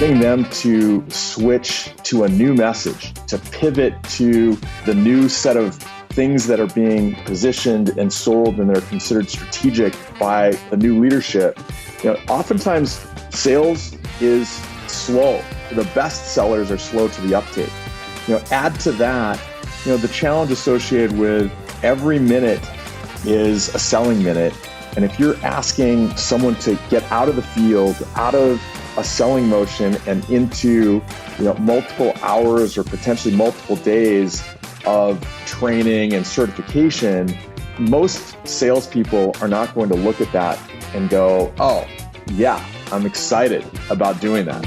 getting them to switch to a new message, to pivot to the new set of things that are being positioned and sold and they're considered strategic by the new leadership. Oftentimes sales is slow. The best sellers are slow to the uptake. Add to that, the challenge associated with every minute is a selling minute. And if you're asking someone to get out of the field, out of a selling motion and into multiple hours or potentially multiple days of training and certification, most salespeople are not going to look at that and go, oh, yeah, I'm excited about doing that.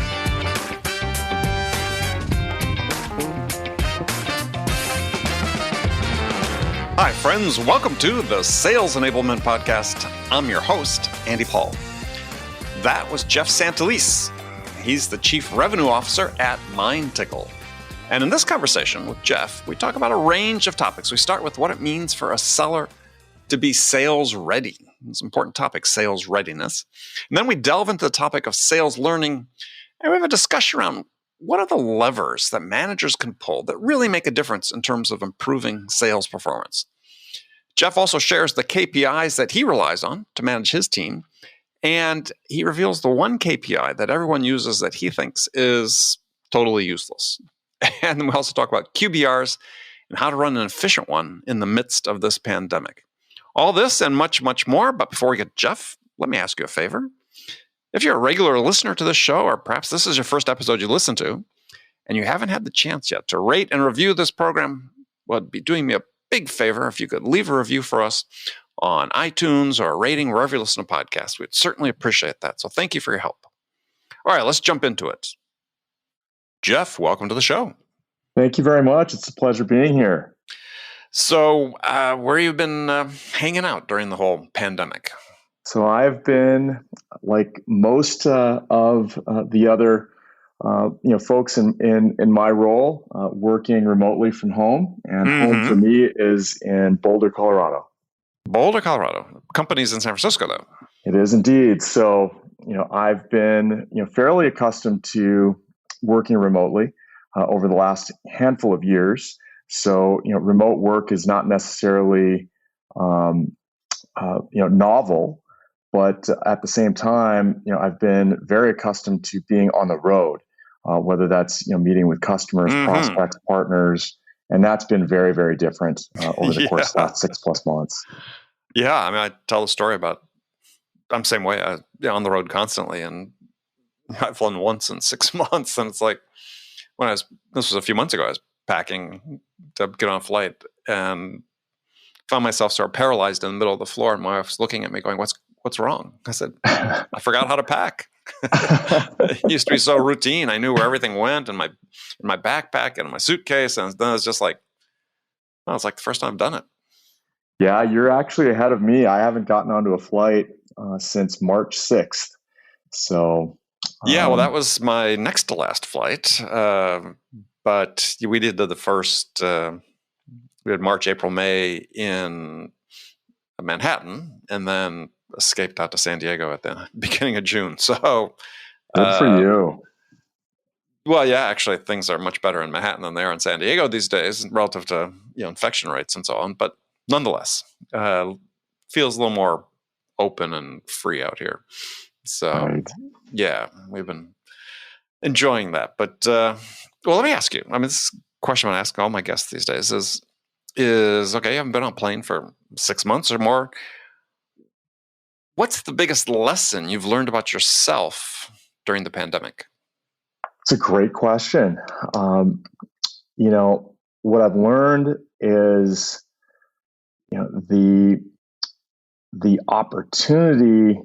Hi, friends. Welcome to the Sales Enablement Podcast. I'm your host, Andy Paul. That was Jeff Santelices. He's the Chief Revenue Officer at MindTickle. And in this conversation with Jeff, we talk about a range of topics. We start with what it means for a seller to be sales ready. It's an important topic, sales readiness. And then we delve into the topic of sales learning, and we have a discussion around what are the levers that managers can pull that really make a difference in terms of improving sales performance. Jeff also shares the KPIs that he relies on to manage his team, and he reveals the one KPI that everyone uses that he thinks is totally useless. And then we also talk about QBRs and how to run an efficient one in the midst of this pandemic. All this and much, much more. But before we get to Jeff, let me ask you a favor. If you're a regular listener to this show, or perhaps this is your first episode you listen to, and you haven't had the chance yet to rate and review this program, well, it'd be doing me a big favor if you could leave a review for us on iTunes or a rating wherever you listen to podcasts. We'd certainly appreciate that. So thank you for your help. All right, let's jump into it. Jeff, welcome to the show. Thank you very much. It's a pleasure being here. So where have you been hanging out during the whole pandemic? So I've been, like most of the other folks in my role, working remotely from home. And home for me is in Boulder, Colorado. Boulder, Colorado. Company's in San Francisco, though. It is indeed. So, I've been, fairly accustomed to working remotely over the last handful of years. So, remote work is not necessarily, novel, but at the same time, I've been very accustomed to being on the road, whether that's, meeting with customers, prospects, partners, and that's been very, very different over the course of the last 6+ months. Yeah. I mean, I tell the story about, I'm the same way, on the road constantly, and I've flown once in 6 months, and it's like, this was a few months ago, I was packing to get on a flight and found myself sort of paralyzed in the middle of the floor, and my wife was looking at me going, what's wrong? I said, I forgot how to pack. It used to be so routine. I knew where everything went in my backpack and in my suitcase, and then it's just like, it's like the first time I've done it. Yeah, you're actually ahead of me. I haven't gotten onto a flight since March 6th. So yeah, well, that was my next to last flight. But we did the first, we had March, April, May in Manhattan, and then escaped out to San Diego at the beginning of June. So good for you. Well, yeah, actually things are much better in Manhattan than they are in San Diego these days relative to, infection rates and so on. But nonetheless, feels a little more open and free out here. So right. Yeah, we've been enjoying that. But let me ask you. I mean, this question I ask all my guests these days is okay, you haven't been on a plane for 6 months or more. What's the biggest lesson you've learned about yourself during the pandemic? It's a great question. What I've learned is, the opportunity.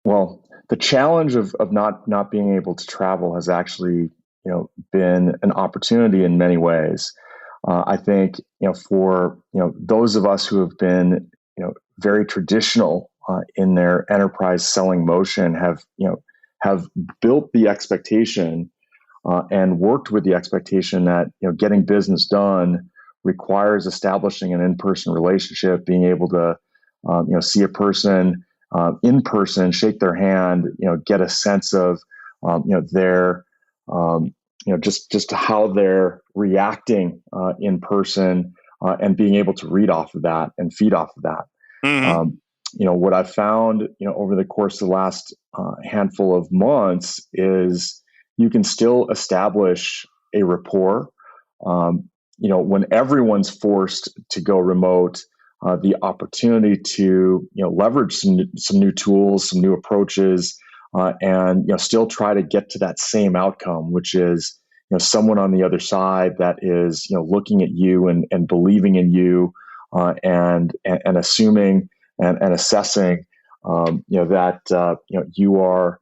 Well, the challenge of not being able to travel has actually, been an opportunity in many ways. I think, for, those of us who have been, very traditional in their enterprise selling motion have built the expectation and worked with the expectation that, getting business done requires establishing an in-person relationship, being able to, see a person in person, shake their hand, get a sense of their just how they're reacting in person, and being able to read off of that and feed off of that. Mm-hmm. What I've found, over the course of the last handful of months is you can still establish a rapport. When everyone's forced to go remote, the opportunity to leverage some new tools, some new approaches, and still try to get to that same outcome, which is someone on the other side that is looking at you and believing in you, and assuming and assessing that you are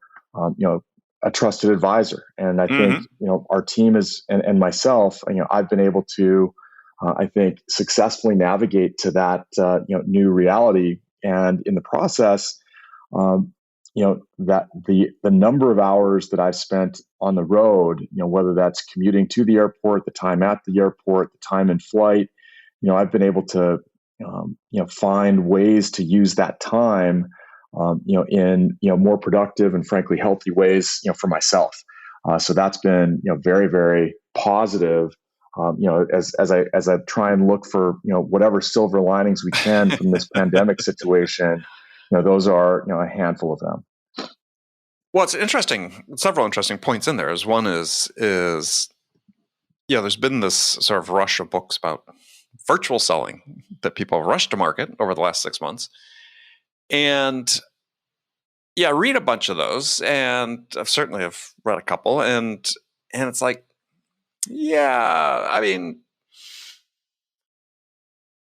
a trusted advisor. And I think our team is and myself, I've been able to I think successfully navigate to that new reality, and in the process, that the number of hours that I've spent on the road, whether that's commuting to the airport, the time at the airport, the time in flight, I've been able to find ways to use that time in more productive and frankly healthy ways for myself. So that's been very, very positive. As I try and look for whatever silver linings we can from this pandemic situation, those are a handful of them. Well, it's interesting. Several interesting points in there. One is there's been this sort of rush of books about virtual selling that people have rushed to market over the last 6 months, and read a bunch of those, and I've certainly have read a couple, and it's like, I mean,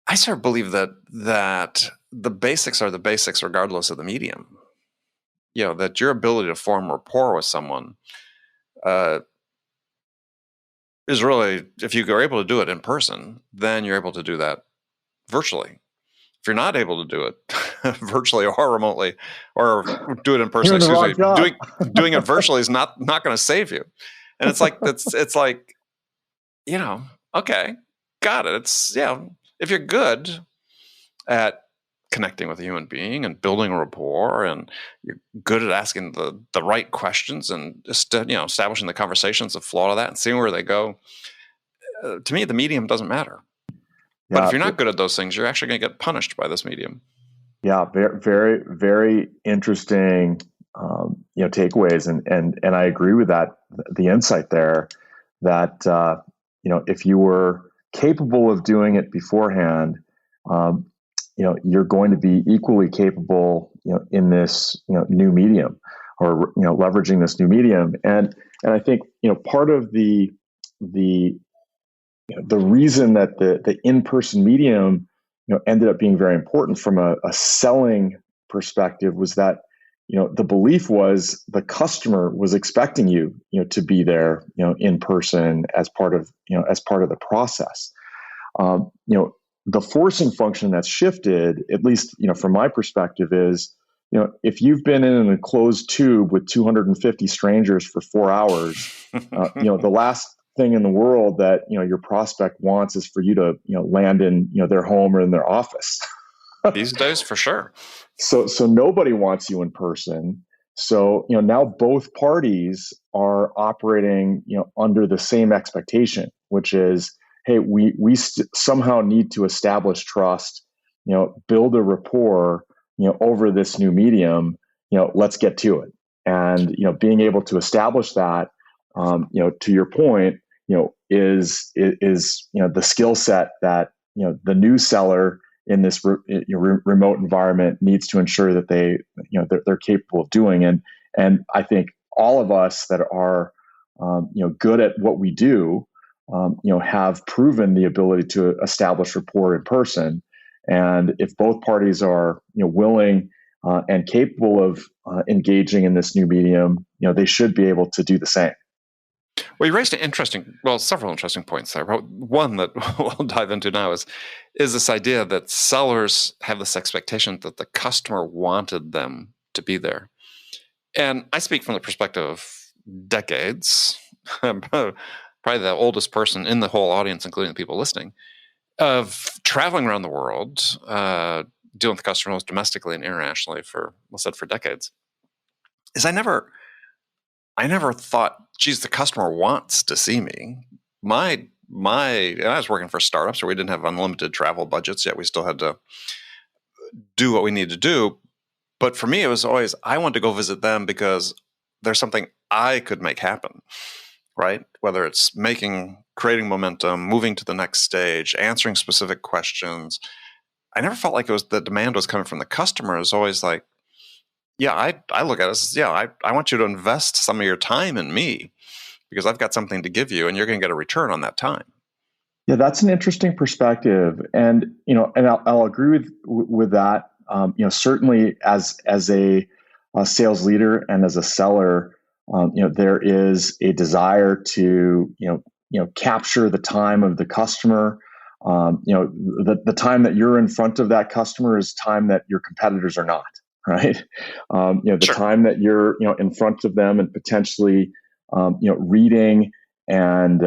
I sort of believe that the basics are the basics regardless of the medium. That your ability to form rapport with someone is really, if you are able to do it in person, then you're able to do that virtually. If you're not able to do it virtually or remotely, or do it in person, doing it virtually is not going to save you. And it's like okay, got it. It's if you're good at connecting with a human being and building a rapport, and you're good at asking the right questions and just establishing the conversations that flow to that and seeing where they go. To me, the medium doesn't matter. But if you're not good at those things, you're actually going to get punished by this medium. Yeah, very, very, very interesting, takeaways, and I agree with that. The insight there that if you were capable of doing it beforehand, you're going to be equally capable, in this new medium, or leveraging this new medium, and I think part of the reason that the in-person medium ended up being very important from a selling perspective was that the belief was the customer was expecting you to be there in person as part of the process. The forcing function that's shifted, at least from my perspective, is if you've been in an enclosed tube with 250 strangers for 4 hours, the last thing in the world that your prospect wants is for you to land in their home or in their office. These days, for sure. So nobody wants you in person. So now both parties are operating under the same expectation, which is, hey, we somehow need to establish trust, build a rapport over this new medium. Let's get to it. And being able to establish that, to your point, is the skill set that the new seller in this remote environment needs to ensure that they're capable of doing. And I think all of us that are good at what we do, have proven the ability to establish rapport in person. And if both parties are willing and capable of engaging in this new medium, they should be able to do the same. Well, you raised several interesting points there. One that we'll dive into now is this idea that sellers have this expectation that the customer wanted them to be there. And I speak from the perspective of decades, probably the oldest person in the whole audience, including the people listening, of traveling around the world, dealing with customers domestically and internationally for decades, is I never I never thought, geez, the customer wants to see me. And I was working for startups, so we didn't have unlimited travel budgets yet. We still had to do what we needed to do. But for me, it was always, I wanted to go visit them because there's something I could make happen, right? Whether it's creating momentum, moving to the next stage, answering specific questions. I never felt like the demand was coming from the customer. It was always like, yeah, I look at it as, yeah, I want you to invest some of your time in me because I've got something to give you and you're going to get a return on that time. Yeah, that's an interesting perspective. And, and I'll agree with that. Certainly as a sales leader and as a seller, there is a desire to, capture the time of the customer. The time that you're in front of that customer is time that your competitors are not, right? The Sure. time that you're, in front of them and potentially, reading and,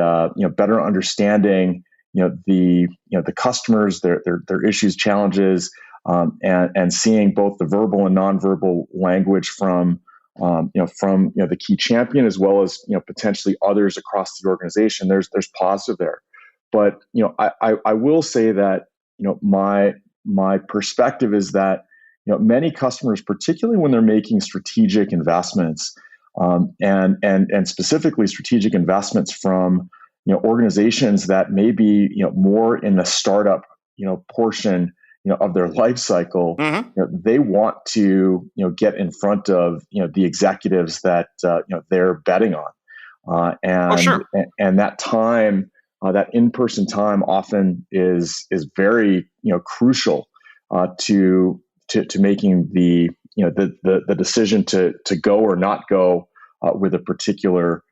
better understanding, the customers, their issues, challenges, and seeing both the verbal and nonverbal language from the key champion as well as potentially others across the organization. There's positive there, but I will say that my perspective is that many customers, particularly when they're making strategic investments, and specifically strategic investments from organizations that may be more in the startup portion of their life cycle. Mm-hmm. They want to get in front of the executives that they're betting on, Sure. and that time, that in-person time often is very crucial to making the decision to go or not go with a particular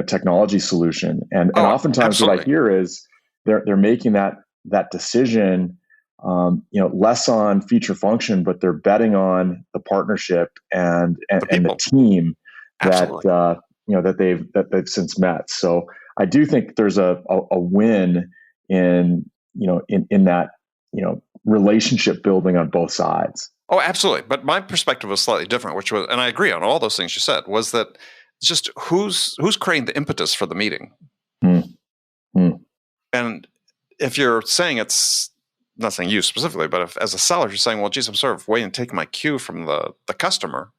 technology solution. And oftentimes absolutely. what I hear is they're making that decision less on feature function, but they're betting on the partnership and the team that they've since met. So I do think there's a win in that relationship building on both sides. Oh, absolutely. But my perspective was slightly different, which was, and I agree on all those things you said, was that it's just who's creating the impetus for the meeting. And if you're saying it's, not saying you specifically, but if as a seller, you're saying, well, geez, I'm sort of waiting to take my cue from the customer.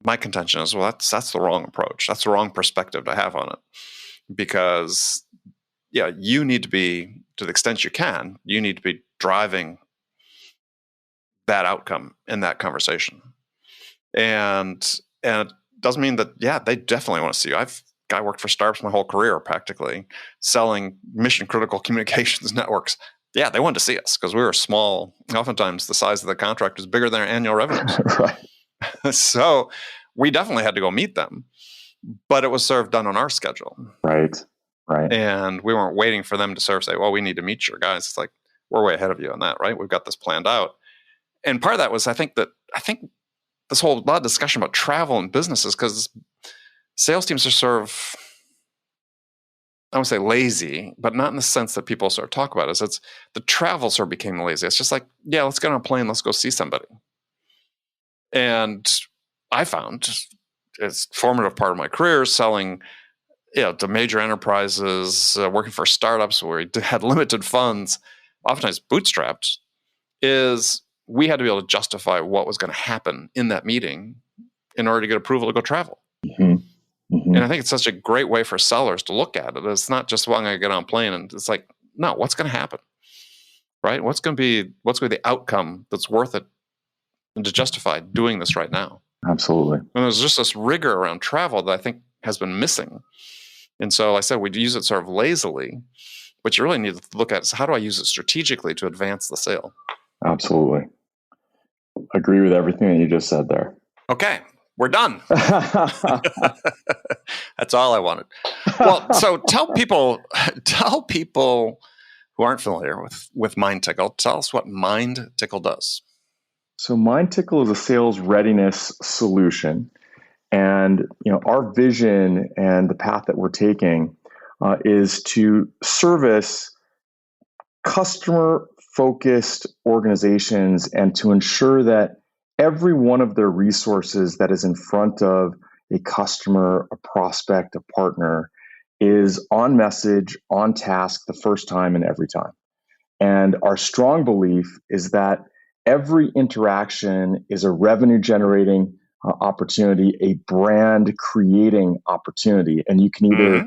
My contention is, well, that's the wrong approach. That's the wrong perspective to have on it. Because, yeah, you need to be, to the extent you can, you need to be driving that outcome in that conversation. And it doesn't mean that, yeah, they definitely want to see you. I worked for startups my whole career, practically, selling mission critical communications networks. Yeah, they wanted to see us because we were small. Oftentimes the size of the contract was bigger than our annual revenues. Right. So we definitely had to go meet them, but it was sort of done on our schedule. Right. And we weren't waiting for them to sort of say, well, we need to meet your guys. It's like, we're way ahead of you on that, right? We've got this planned out. And part of that was, I think this whole lot of discussion about travel and businesses, because sales teams are sort of, I won't say lazy, but not in the sense that people sort of talk about it. It's the travel sort of became lazy. It's just like, yeah, let's get on a plane. Let's go see somebody. And I found it's a formative part of my career selling to major enterprises, working for startups where we had limited funds, oftentimes bootstrapped, is we had to be able to justify what was going to happen in that meeting in order to get approval to go travel. Mm-hmm. Mm-hmm. And I think it's such a great way for sellers to look at it. It's not just, well, I'm going to get on a plane, and it's like, no, what's going to happen, right? What's going to be the outcome that's worth it and to justify doing this right now? Absolutely. And there's just this rigor around travel that I think has been missing. And so I said we'd use it sort of lazily, but you really need to look at is how do I use it strategically to advance the sale? Absolutely. Agree with everything that you just said there. Okay, we're done. That's all I wanted. Well, so tell people who aren't familiar with MindTickle, tell us what MindTickle does. So MindTickle is a sales readiness solution. And our vision and the path that we're taking is to service customer-focused organizations and to ensure that every one of their resources that is in front of a customer, a prospect, a partner is on message, on task the first time and every time. And our strong belief is that every interaction is a revenue generating opportunity, a brand creating opportunity. And you can either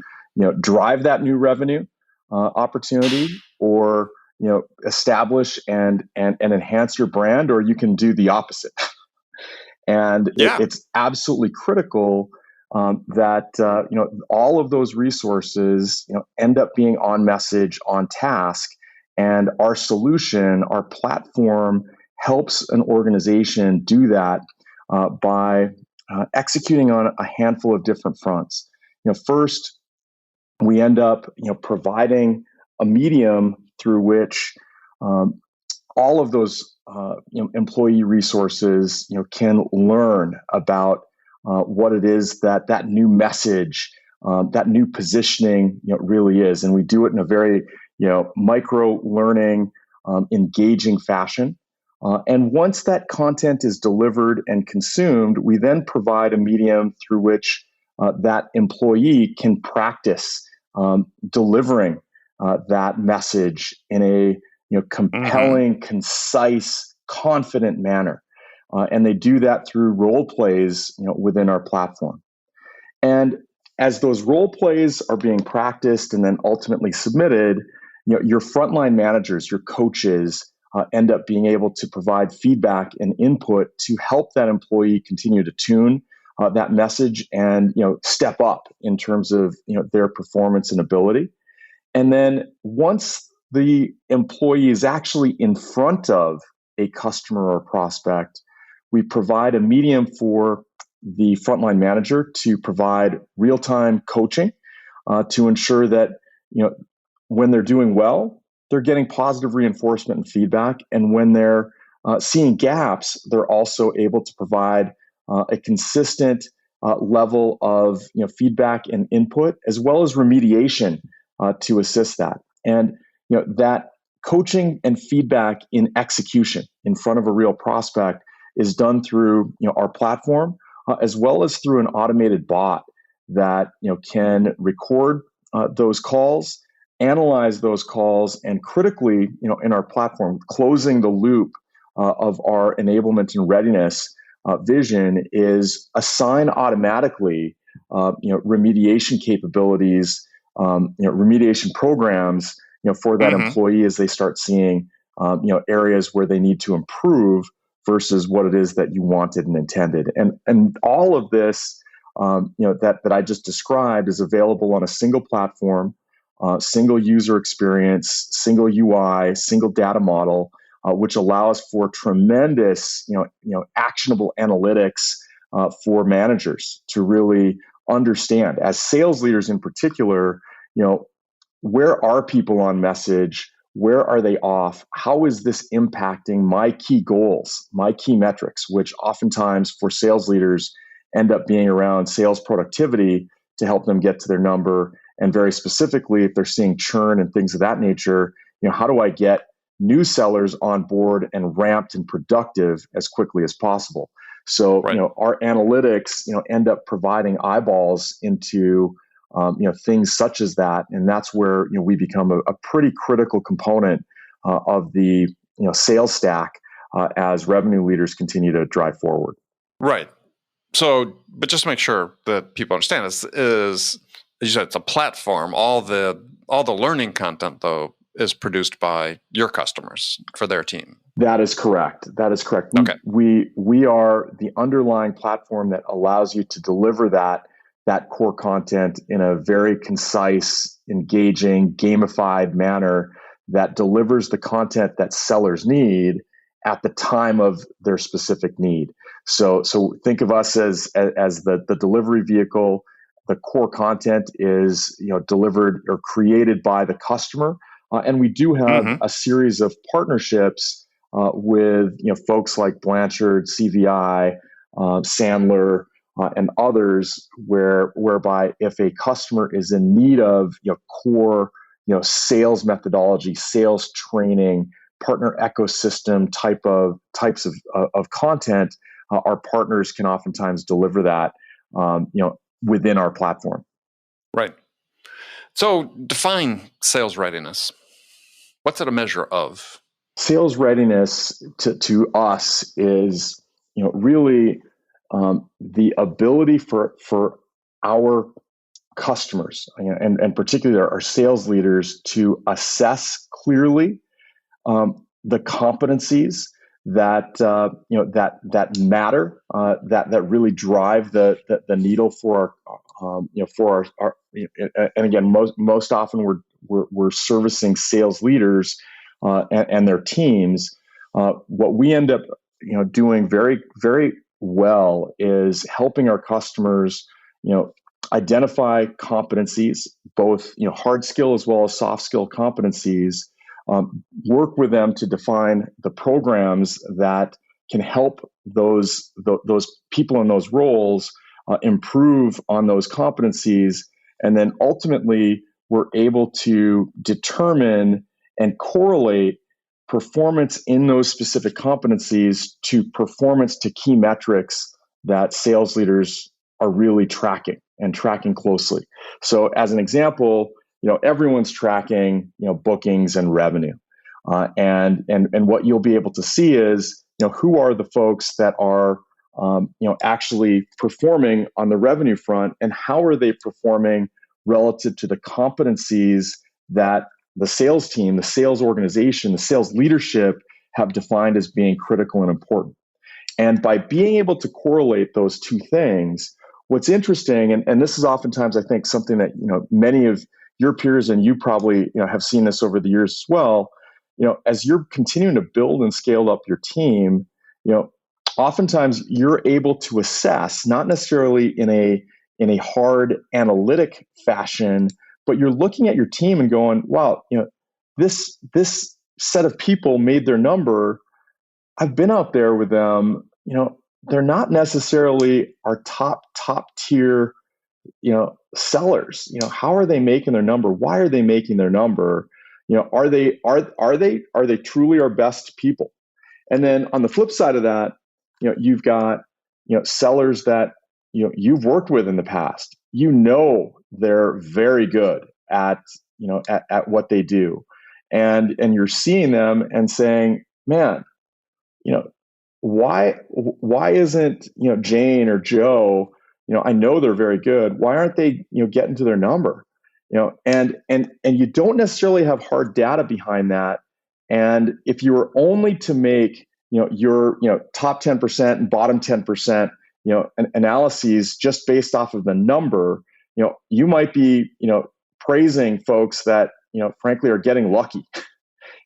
drive that new revenue opportunity, or establish and enhance your brand, or you can do the opposite. And it's absolutely critical that all of those resources end up being on message, on task. And our solution, our platform, helps an organization do that by executing on a handful of different fronts. First, we end up providing a medium through which all of those employee resources can learn about what it is that new message, that new positioning really is. And we do it in a very micro learning, engaging fashion. And once that content is delivered and consumed, we then provide a medium through which that employee can practice delivering that message in a compelling, concise, confident manner. And they do that through role plays within our platform. And as those role plays are being practiced and then ultimately submitted, your frontline managers, your coaches, end up being able to provide feedback and input to help that employee continue to tune that message and step up in terms of their performance and ability. And then once the employee is actually in front of a customer or prospect, we provide a medium for the frontline manager to provide real-time coaching to ensure that when they're doing well, they're getting positive reinforcement and feedback. And when they're seeing gaps, they're also able to provide a consistent level of feedback and input, as well as remediation to assist that. And that coaching and feedback in execution in front of a real prospect is done through our platform, as well as through an automated bot that can record those calls, analyze those calls, and critically, in our platform, closing the loop of our enablement and readiness vision is assign automatically remediation capabilities, remediation programs for that employee as they start seeing areas where they need to improve versus what it is that you wanted and intended. And all of this that I just described is available on a single platform, single user experience, single UI, single data model, which allows for tremendous actionable analytics for managers to really understand, as sales leaders in particular, where are people on message? Where are they off? How is this impacting my key goals, my key metrics, which oftentimes for sales leaders end up being around sales productivity to help them get to their number. And very specifically, if they're seeing churn and things of that nature, how do I get new sellers on board and ramped and productive as quickly as possible? So, right. Our analytics, end up providing eyeballs into things such as that, and that's where we become a pretty critical component of the sales stack as revenue leaders continue to drive forward. Right. So, but just to make sure that people understand, is as you said, it's a platform. All the learning content though is produced by your customers for their team. That is correct. Okay. We are the underlying platform that allows you to deliver that core content in a very concise, engaging, gamified manner that delivers the content that sellers need at the time of their specific need. So think of us as the delivery vehicle. The core content is delivered or created by the customer, and we do have a series of partnerships with folks like Blanchard, CVI, Sandler, and others, whereby if a customer is in need of core sales methodology, sales training, partner ecosystem types of content, our partners can oftentimes deliver that within our platform. Right. So define sales readiness. What's it a measure of? Sales readiness to us is, really the ability for our customers and particularly our sales leaders to assess clearly the competencies that that matter, that really drive the needle for our and again, most often we're servicing sales leaders and their teams. What we end up doing very, very well is helping our customers identify competencies, both hard skill as well as soft skill competencies. Work with them to define the programs that can help those people in those roles improve on those competencies, and then ultimately we're able to determine and correlate performance in those specific competencies to performance to key metrics that sales leaders are really tracking closely. So as an example, everyone's tracking, bookings and revenue. And what you'll be able to see is, who are the folks that are, actually performing on the revenue front, and how are they performing relative to the competencies that the sales team, the sales organization, the sales leadership have defined as being critical and important. And by being able to correlate those two things, what's interesting, and this is oftentimes, I think, something that many of your peers and you probably have seen this over the years as well. As you're continuing to build and scale up your team, oftentimes you're able to assess, not necessarily in a hard analytic fashion, but you're looking at your team and going, wow, this set of people made their number. I've been out there with them. They're not necessarily our top tier, sellers. How are they making their number? Why are they making their number? Are they truly our best people? And then on the flip side of that, you've got sellers that you've worked with in the past. They're very good at what they do, and you're seeing them and saying, man, why isn't Jane or Joe? I know they're very good. Why aren't they getting to their number? And you don't necessarily have hard data behind that. And if you were only to make your top 10% and bottom 10% analyses just based off of the number, you might be praising folks that frankly are getting lucky,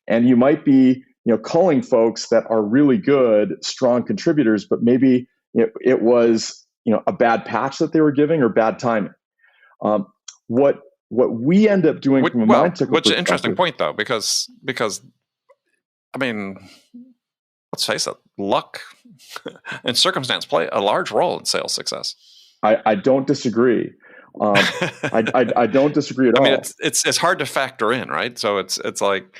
and you might be culling folks that are really good, strong contributors, but maybe it was a bad patch that they were giving or bad timing. What we end up doing from a MindTickle which is an interesting point though, because I mean, let's face it, luck and circumstance play a large role in sales success. I don't disagree. I don't disagree at all. I mean, it's hard to factor in, right? So it's like,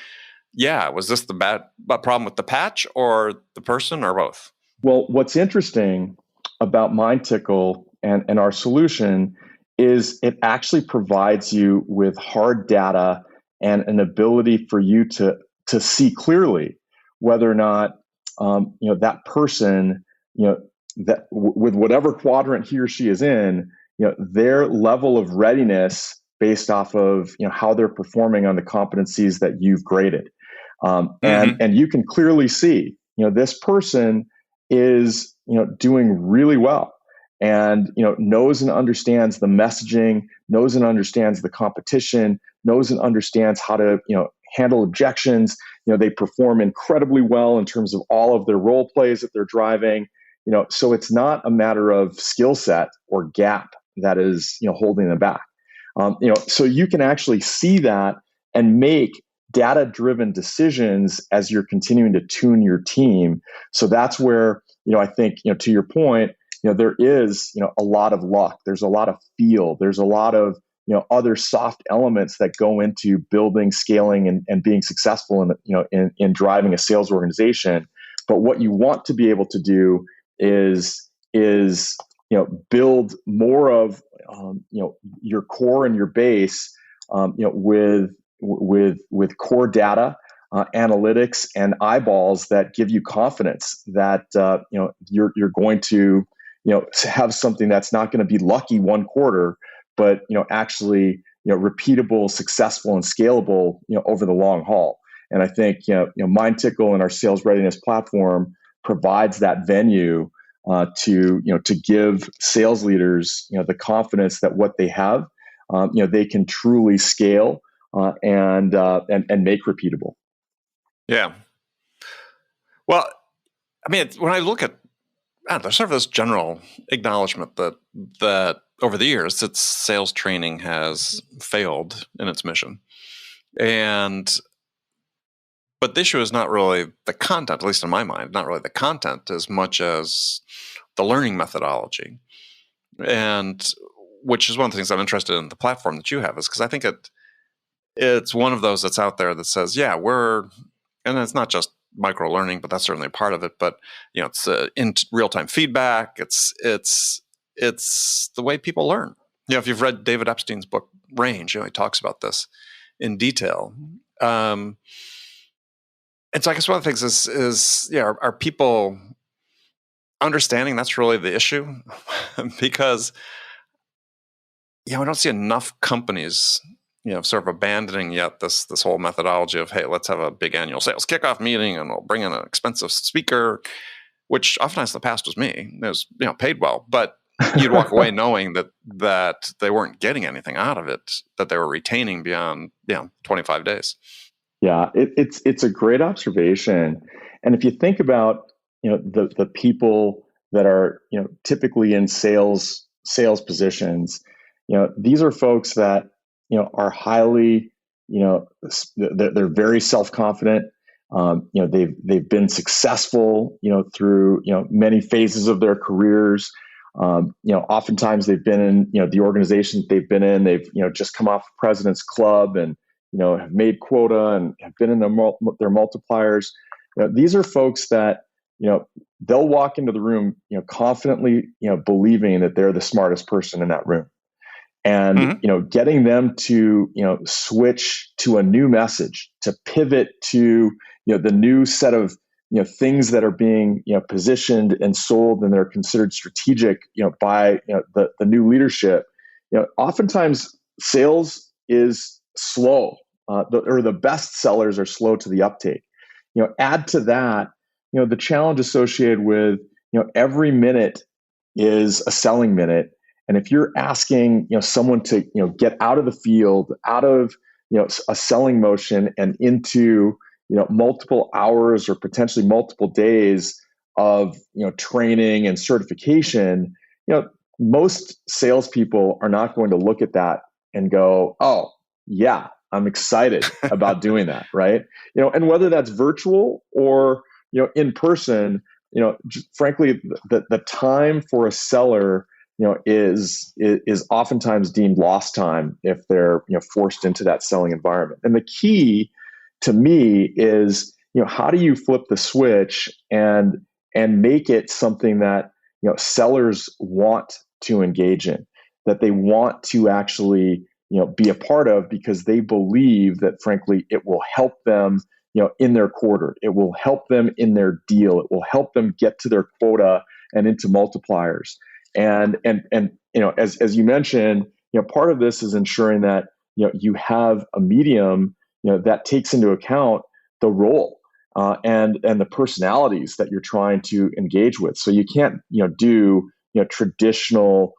yeah, was this the bad problem with the patch or the person or both? Well, what's interesting about MindTickle and our solution is it actually provides you with hard data and an ability for you to see clearly whether or not that person, that with whatever quadrant he or she is in, their level of readiness based off of how they're performing on the competencies that you've graded. And you can clearly see, this person is, doing really well, and, knows and understands the messaging, knows and understands the competition, knows and understands how to, handle objections. They perform incredibly well in terms of all of their role plays that they're driving, so it's not a matter of skill set or gap that is, holding them back. So you can actually see that and make data-driven decisions as you're continuing to tune your team. So that's where, I think, to your point, there is, a lot of luck. There's a lot of feel. There's a lot of, other soft elements that go into building, scaling, and being successful in driving a sales organization. But what you want to be able to do is build more of your core and your base, with core data, analytics, and eyeballs that give you confidence that you're going to have something that's not going to be lucky one quarter, but actually repeatable, successful, and scalable over the long haul. And I think MindTickle and our sales readiness platform provides that venue to give sales leaders the confidence that what they have they can truly scale and make repeatable. Yeah. Well, I mean, when I look at, there's sort of this general acknowledgement that over the years, its sales training has failed in its mission. But the issue is not really the content, at least in my mind, not really the content as much as the learning methodology. And which is one of the things I'm interested in the platform that you have, is because I think it's one of those that's out there that says, yeah, and it's not just micro learning, but that's certainly a part of it. But it's in real time feedback. It's the way people learn. If you've read David Epstein's book Range, he talks about this in detail. And so I guess one of the things is are people understanding that's really the issue? Because we don't see enough companies sort of abandoning yet this whole methodology of, hey, let's have a big annual sales kickoff meeting and we'll bring in an expensive speaker, which oftentimes in the past was me. It was paid well, but you'd walk away knowing that they weren't getting anything out of it, that they were retaining beyond 25 days. Yeah, it's a great observation. And if you think about the people that are typically in sales positions, these are folks that are highly they're very self-confident. They've been successful through many phases of their careers. Oftentimes they've been in the organizations they've been in. They've just come off President's Club and have made quota and have been in their multipliers. These are folks that they'll walk into the room confidently believing that they're the smartest person in that room. And getting them to switch to a new message, to pivot to the new set of things that are being positioned and sold and they're considered strategic by the new leadership. Oftentimes sales is slow, or the best sellers are slow to the uptake. Add to that the challenge associated with every minute is a selling minute. And if you're asking someone to get out of the field, out of a selling motion and into multiple hours or potentially multiple days of training and certification, most salespeople are not going to look at that and go, "Oh, yeah, I'm excited about doing that," right? And whether that's virtual or in person, frankly, the time for a seller is oftentimes deemed lost time if they're forced into that selling environment. And the key to me is how do you flip the switch and make it something that sellers want to engage in, that they want to actually be a part of, because they believe that frankly it will help them in their quarter, it will help them in their deal, it will help them get to their quota and into multipliers. And as you mentioned, part of this is ensuring that you have a medium that takes into account the role and the personalities that you're trying to engage with. So you can't do traditional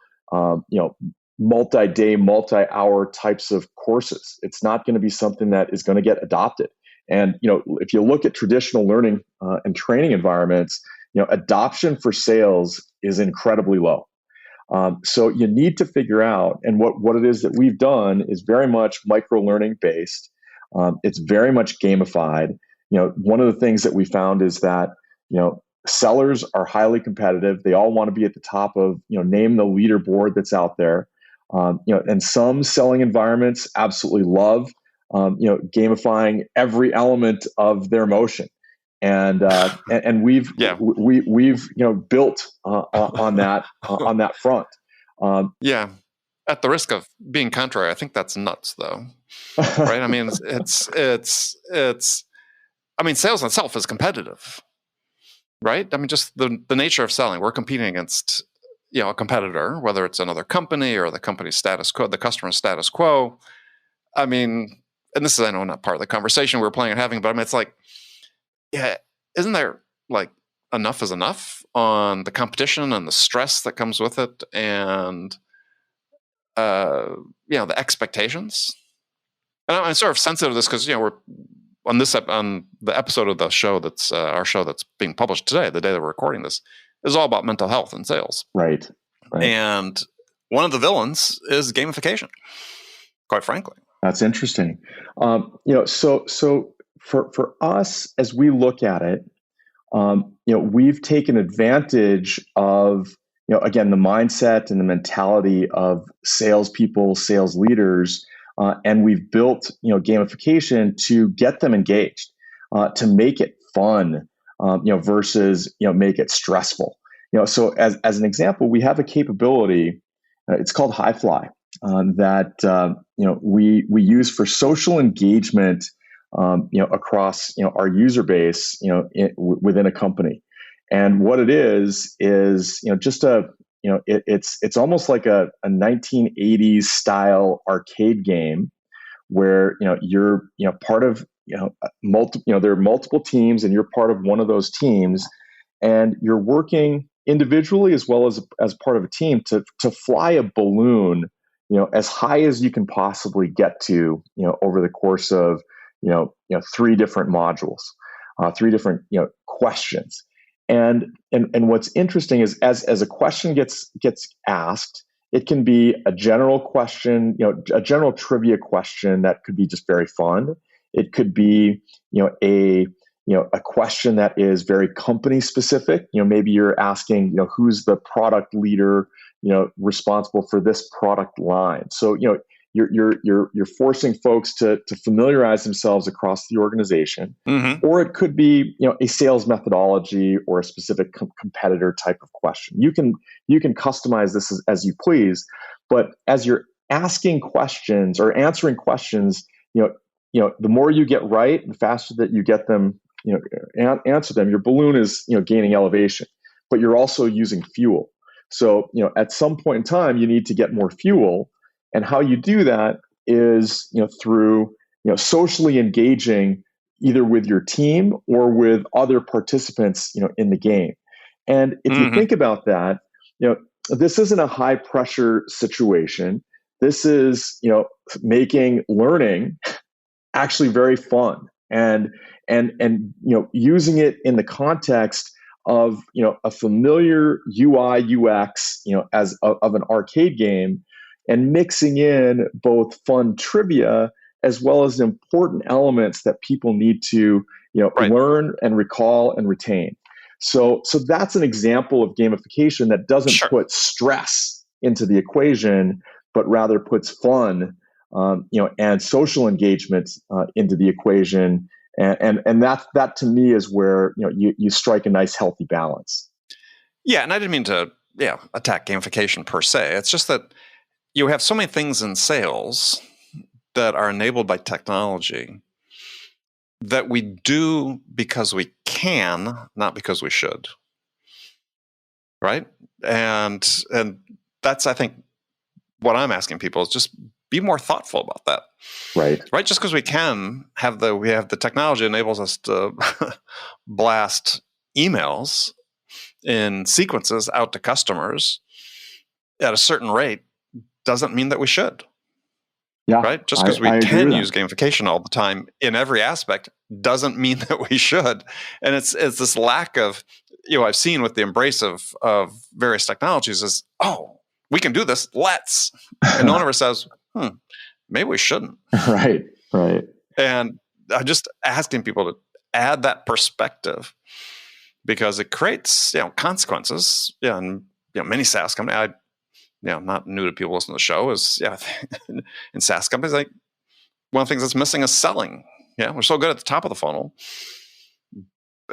multi-day, multi-hour types of courses. It's not going to be something that is going to get adopted. And if you look at traditional learning and training environments, adoption for sales is incredibly low. So you need to figure out, and what it is that we've done is very much micro learning based. It's very much gamified. One of the things that we found is that sellers are highly competitive. They all want to be at the top of name the leaderboard that's out there. And some selling environments absolutely love gamifying every element of their motion. and we've Yeah. we've built on that front. Yeah. At the risk of being contrary, I think that's nuts, though. Right? I mean, it's. I mean, sales in itself is competitive, right? I mean, just the nature of selling. We're competing against, a competitor, whether it's another company or the company's status quo, the customer's status quo. I mean, and this is, I know, not part of the conversation we're planning on having, but I mean, it's like, yeah, isn't there like enough is enough on the competition and the stress that comes with it, and the expectations? And I'm sort of sensitive to this because we're on the episode of the show that's our show that's being published today, the day that we're recording this, is all about mental health and sales. Right. And one of the villains is gamification, quite frankly. That's interesting. So for us, as we look at it, we've taken advantage of, again, the mindset and the mentality of salespeople, sales leaders, and we've built, gamification to get them engaged, to make it fun, versus, make it stressful. So as an example, we have a capability, it's called High Fly, that we use for social engagement, across our user base, within a company. And what it is just it's almost like a 1980s style arcade game where you're part of there are multiple teams, and you're part of one of those teams, and you're working individually as well as part of a team to fly a balloon as high as you can possibly get to over the course of 3 different modules, 3 different questions. And what's interesting is as a question gets asked, it can be a general question, a general trivia question that could be just very fun. It could be a question that is very company specific. Maybe you're asking who's the product leader responsible for this product line. So you're forcing folks to familiarize themselves across the organization. Mm-hmm. Or it could be a sales methodology or a specific competitor type of question. You can customize this as you please, but as you're asking questions or answering questions, the more you get right, the faster that you get them, answer them, your balloon is gaining elevation, but you're also using fuel. So at some point in time, you need to get more fuel. And how you do that is, through, socially engaging either with your team or with other participants, in the game. And if you think about that, this isn't a high pressure situation. This is, making learning actually very fun and using it in the context of, a familiar UI UX, as of an arcade game, and mixing in both fun trivia as well as important elements that people need to, learn and recall and retain. So that's an example of gamification that doesn't put stress into the equation, but rather puts fun, and social engagement into the equation. And that to me is where you strike a nice healthy balance. Yeah, and I didn't mean to attack gamification per se. It's just that you have so many things in sales that are enabled by technology that we do because we can, not because we should. Right? And that's, I think, what I'm asking people is just be more thoughtful about that. Right. Right? Just because we can have the technology enables us to blast emails in sequences out to customers at a certain rate doesn't mean that we should. Yeah. Right? Just because we can use gamification all the time in every aspect doesn't mean that we should. And it's this lack of, I've seen with the embrace of various technologies is, we can do this, let's. And no one ever says, maybe we shouldn't. Right. And I'm just asking people to add that perspective because it creates, consequences. Yeah, and many SaaS companies, not new to people listening to the show, is in SaaS companies, like one of the things that's missing is selling. Yeah, we're so good at the top of the funnel,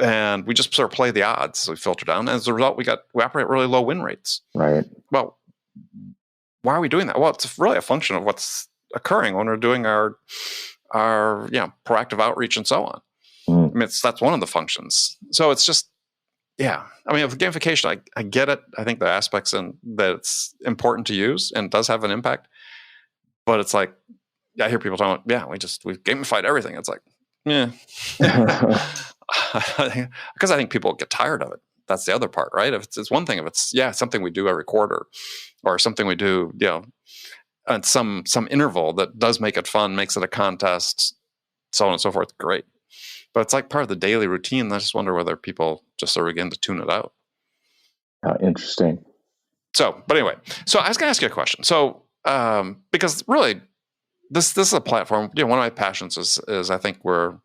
and we just sort of play the odds. So we filter down. As a result, we operate really low win rates. Right. Well, why are we doing that? Well, it's really a function of what's occurring when we're doing our proactive outreach and so on. I mean, that's one of the functions. So it's just, yeah. I mean, with gamification, I get it. I think the aspects that it's important to use and does have an impact. But it's like, I hear people talking about, we've gamified everything. It's like, yeah. Because I think people get tired of it. That's the other part, right? If it's one thing if it's something we do every quarter, or something we do, at some interval that does make it fun, makes it a contest, so on and so forth. Great. But it's like part of the daily routine. I just wonder whether people just sort of begin to tune it out. Interesting. But anyway, so I was going to ask you a question. So, because really, this is a platform. One of my passions is I think there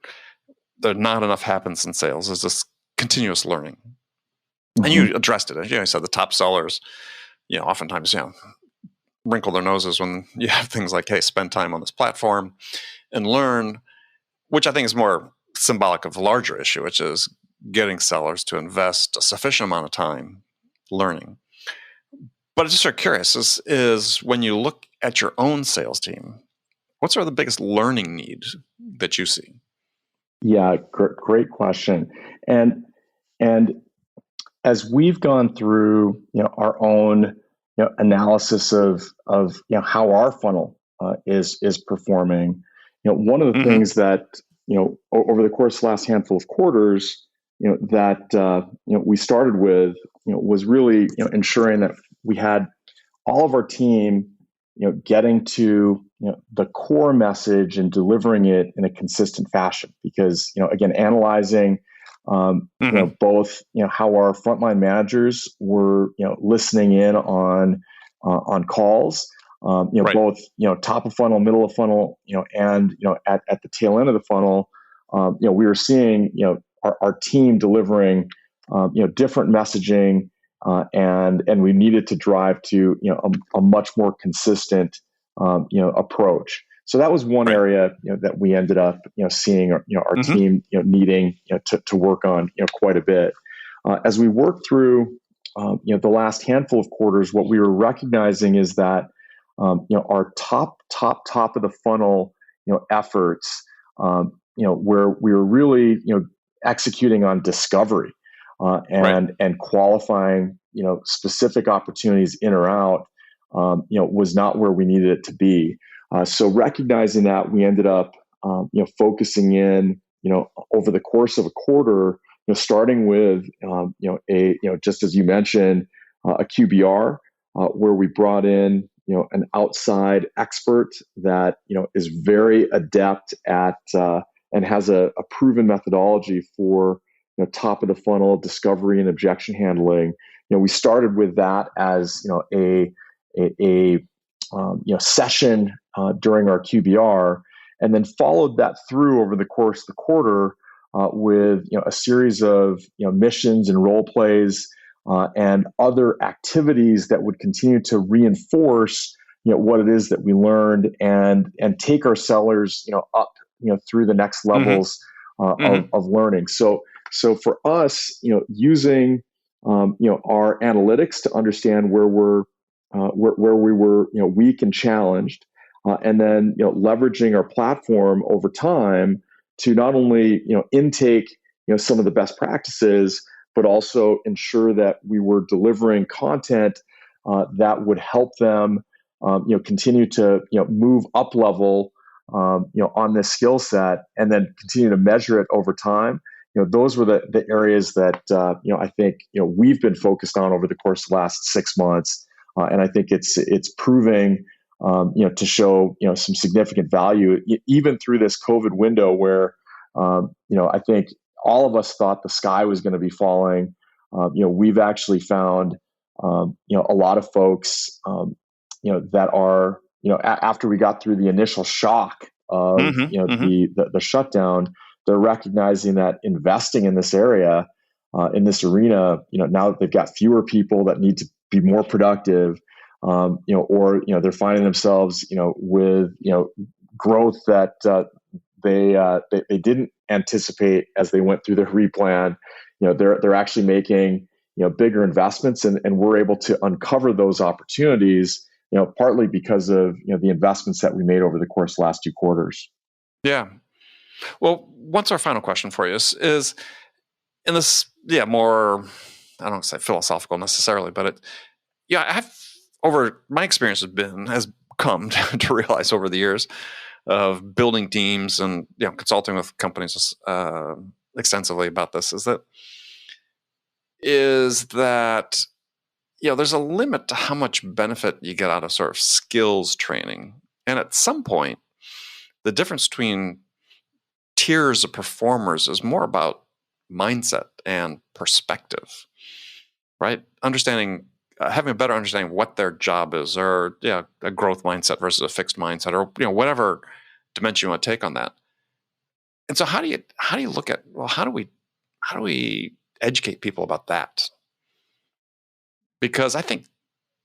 not enough happens in sales is this continuous learning. Mm-hmm. And you addressed it. You said the top sellers, oftentimes, wrinkle their noses when you have things like, hey, spend time on this platform and learn, which I think is more symbolic of the larger issue, which is getting sellers to invest a sufficient amount of time learning. But I'm just sort of curious, is when you look at your own sales team, what's sort of the biggest learning need that you see? Yeah, great question. And as we've gone through, our own, analysis of how our funnel is performing, one of the things that, over the course of the last handful of quarters, that we started with, was really, ensuring that we had all of our team, getting to, the core message and delivering it in a consistent fashion. Because, again, analyzing, both, how our frontline managers were, listening in on calls, right. both, top of funnel, middle of funnel, and, at the tail end of the funnel, we were seeing, our team delivering, different messaging, and we needed to drive to, a much more consistent, approach. So that was one area, that we ended up, seeing, our team, needing, to work on, quite a bit. As we worked through, the last handful of quarters, what we were recognizing is that, our top of the funnel, efforts, where we were really, executing on discovery, and qualifying, specific opportunities in or out, was not where we needed it to be. So recognizing that, we ended up, focusing in, over the course of a quarter, starting with, just as you mentioned, a QBR, where we brought in, an outside expert that, is very adept at, and has a proven methodology for, top of the funnel discovery and objection handling. We started with that as, a session during our QBR, and then followed that through over the course of the quarter with a series of missions and role plays and other activities that would continue to reinforce what it is that we learned and take our sellers up through the next levels of learning. So for us, using our analytics to understand where we were weak and challenged, and then leveraging our platform over time to not only intake some of the best practices, but also ensure that we were delivering content that would help them continue to move up level on this skill set, and then continue to measure it over time. Those were the areas that I think we've been focused on over the course of the last 6 months, and I think it's proving to show some significant value even through this COVID window where I think all of us thought the sky was going to be falling. We've actually found a lot of folks that are after we got through the initial shock of the shutdown, they're recognizing that investing in this area, in this arena, now that they've got fewer people that need to be more productive, or they're finding themselves with growth that they didn't anticipate as they went through their replan. They're actually making bigger investments, and we're able to uncover those opportunities. Partly because of the investments that we made over the course of the last 2 quarters. Yeah. Well, what's our final question for you is in this, more, I don't want to say philosophical necessarily, but over my experience has come to realize over the years of building teams and consulting with companies extensively about this is that there's a limit to how much benefit you get out of sort of skills training. And at some point, the difference between tiers of performers is more about mindset and perspective, right? Having a better understanding of what their job is, or a growth mindset versus a fixed mindset, or whatever dimension you want to take on that. And so how do you look at, well, how do we educate people about that? Because I think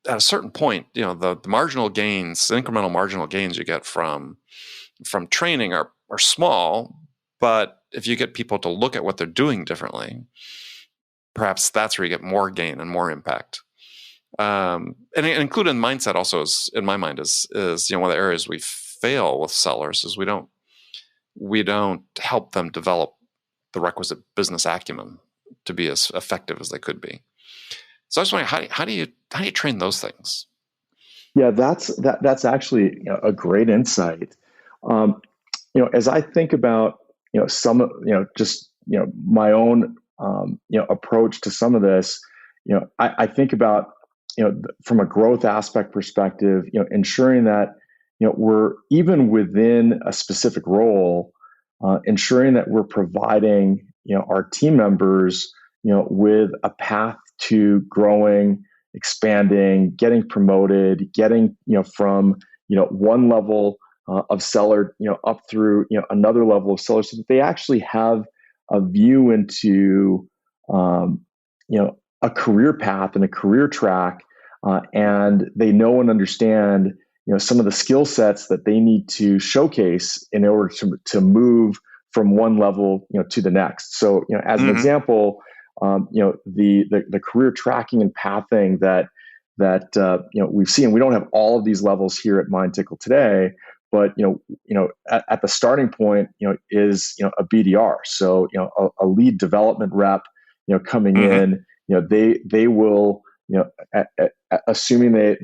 at a certain point, the marginal gains, the incremental marginal gains you get from training are small, but if you get people to look at what they're doing differently, perhaps that's where you get more gain and more impact. And included in mindset also is, in my mind, is one of the areas we fail with sellers is we don't help them develop the requisite business acumen to be as effective as they could be. So I was wondering, how do you train those things? Yeah, that's actually a great insight. As I think about some just my own approach to some of this, I think about from a growth aspect perspective, ensuring that we're even within a specific role, ensuring that we're providing our team members with a path to growing, expanding, getting promoted, getting from one level of seller up through another level of seller, so that they actually have a view into a career path and a career track, and they know and understand some of the skill sets that they need to showcase in order to move from one level to the next. So as an example, the career tracking and pathing that we've seen. We don't have all of these levels here at MindTickle today, but at the starting point is a BDR. So a lead development rep coming in, they will assuming they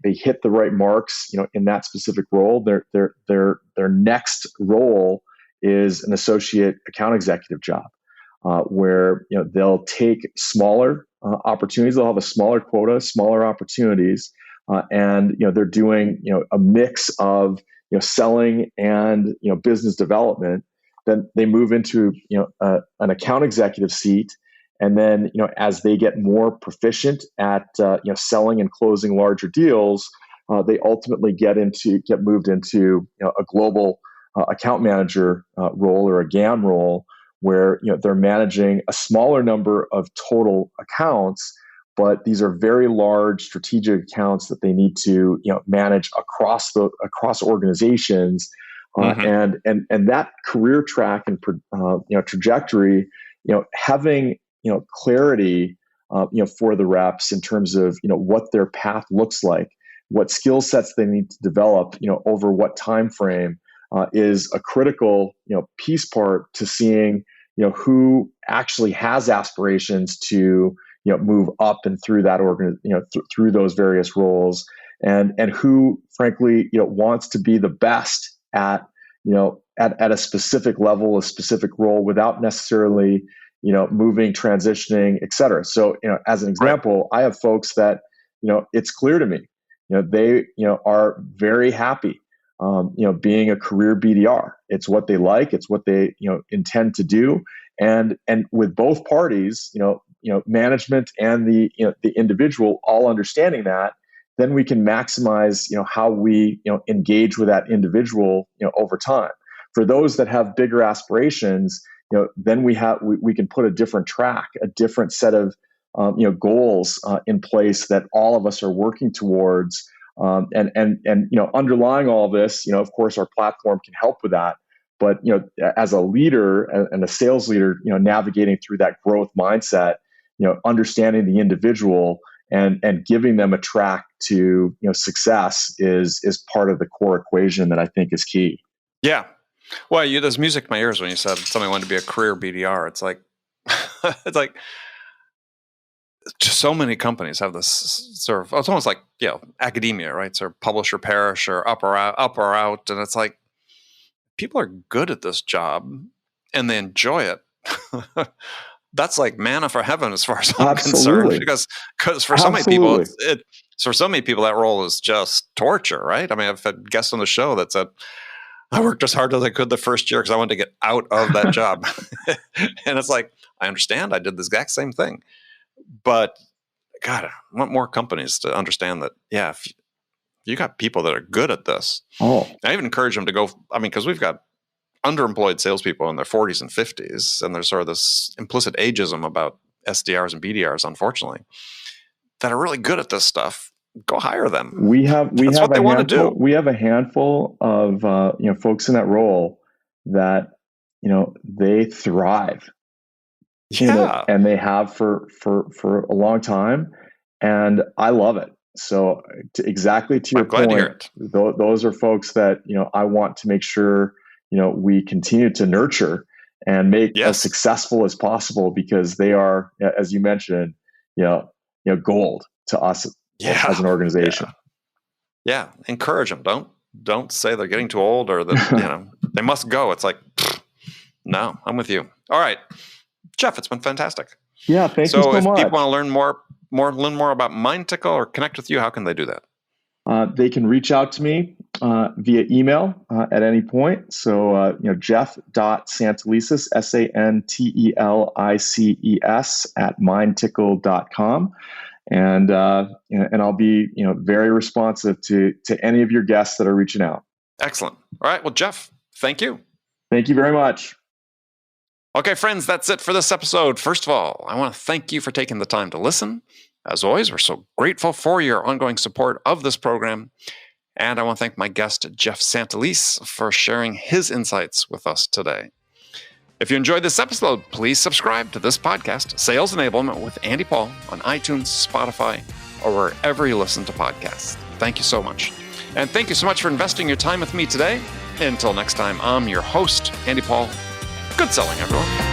hit the right marks in that specific role, their next role is an associate account executive job. Where they'll take smaller opportunities, they'll have a smaller quota, smaller opportunities, and they're doing a mix of selling and business development. Then they move into an account executive seat, and then as they get more proficient at selling and closing larger deals, they ultimately get moved into a global account manager role, or a GAM role, where they're managing a smaller number of total accounts, but these are very large strategic accounts that they need to manage across organizations, and that career track and trajectory, having clarity for the reps in terms of what their path looks like, what skill sets they need to develop over what time frame, is a critical piece part to seeing who actually has aspirations to move up and through that through those various roles, and who frankly wants to be the best at a specific level, a specific role, without necessarily moving, transitioning, et cetera. So as an example, I have folks that it's clear to me they are very happy being a career BDR. It's what they like. It's what they intend to do. And with both parties, management and the individual all understanding that, then we can maximize how we engage with that individual over time. For those that have bigger aspirations, then we can put a different track, a different set of goals in place that all of us are working towards. And underlying all this, of course, our platform can help with that. But, as a leader and a sales leader, navigating through that growth mindset, understanding the individual and giving them a track to, success is part of the core equation that I think is key. Yeah. Well, there's music in my ears when you said somebody wanted to be a career BDR. It's like, so many companies have this sort of, it's almost like, academia, right? Sort of publish or perish or up or out. And it's like, people are good at this job and they enjoy it. That's like manna for heaven as far as I'm concerned, because for so many people, for so many people, that role is just torture, right? I mean, I've had guests on the show that said, I worked as hard as I could the first year because I wanted to get out of that job. And it's like, I understand. I did the exact same thing. But God, I want more companies to understand that, if you got people that are good at this. I even encourage them to go, because we've got underemployed salespeople in their 40s and 50s, and there's sort of this implicit ageism about SDRs and BDRs, unfortunately, that are really good at this stuff. Go hire them. That's what they want to do. We have a handful of folks in that role that they thrive. Yeah, and they have for a long time, and I love it. So exactly to your point, those are folks that I want to make sure we continue to nurture and make as successful as possible, because they are, as you mentioned, gold to us as an organization. Yeah, encourage them. Don't say they're getting too old or that they must go. It's like, no, I'm with you. All right, Jeff, it's been fantastic. Yeah, thank you so much. So if people want to learn more about MindTickle or connect with you, how can they do that? They can reach out to me via email at any point. So, Jeff.Santelices, Santelices @mindtickle.com. And I'll be, very responsive to any of your guests that are reaching out. Excellent. All right. Well, Jeff, thank you. Thank you very much. Okay, friends, that's it for this episode. First of all, I want to thank you for taking the time to listen. As always, we're so grateful for your ongoing support of this program. And I want to thank my guest, Jeff Santelices, for sharing his insights with us today. If you enjoyed this episode, please subscribe to this podcast, Sales Enablement with Andy Paul, on iTunes, Spotify, or wherever you listen to podcasts. Thank you so much. And thank you so much for investing your time with me today. Until next time, I'm your host, Andy Paul. Good selling, everyone.